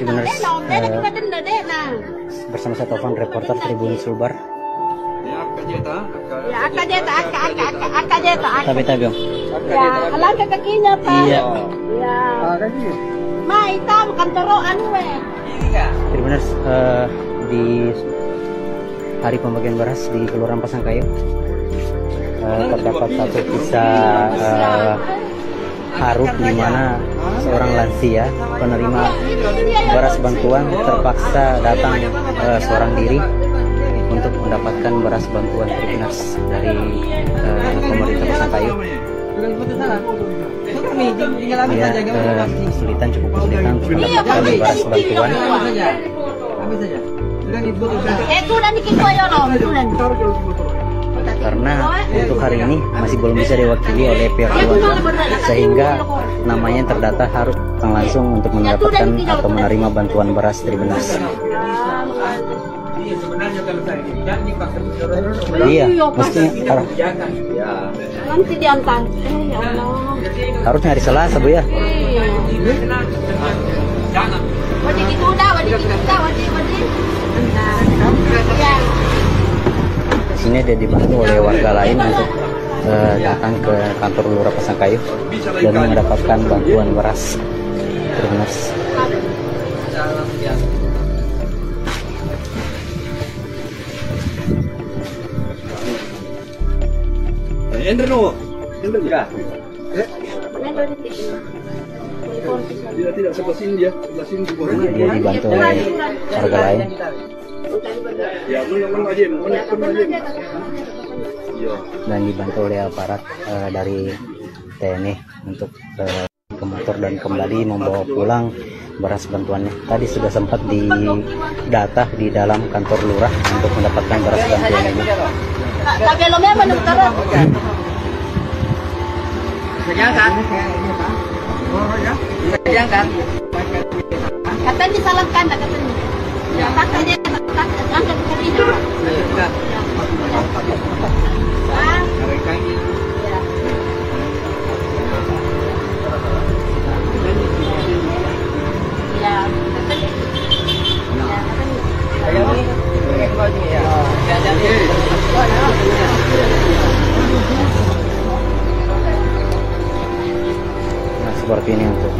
Tribuners, bersama saya Tovan, reporter Tribun Sulbar. Tapi biong. Ya, alangkah kakinya Pak. Iya. Ya. Ma, hitam kantoran we. Tribuners, di hari pembagian beras di Kelurahan Pasangkayu terdapat satu kisah haru di mana seorang lansia penerima beras bantuan terpaksa datang seorang diri untuk mendapatkan beras bantuan Tribuners dari pemerintah Pasangkayu. Kesulitan, cukup kesulitan untuk mendapatkan beras bantuan. Karena untuk hari ini masih belum bisa diwakili oleh pihak keluarga, sehingga namanya yang terdata harus datang langsung untuk mendapatkan atau menerima bantuan beras Tribuners. Iya, mestinya Nanti diantar. harusnya hari Selasa, Bu ya. Wadi gitu dah, wadi. Ya. Sini dia dibantu oleh warga lain untuk datang ke kantor Lurah Pasangkayu dan mendapatkan bantuan beras Tribuners. Dia dibantu oleh warga lain dan dibantu oleh aparat dari TNI untuk ke motor dan kembali membawa pulang beras bantuannya. Tadi sudah sempat didata di dalam kantor lurah untuk mendapatkan beras bantuan ini. Katanya disalahkan, katanya. Ya, katanya angkat kirinya. Nah, seperti ini untuk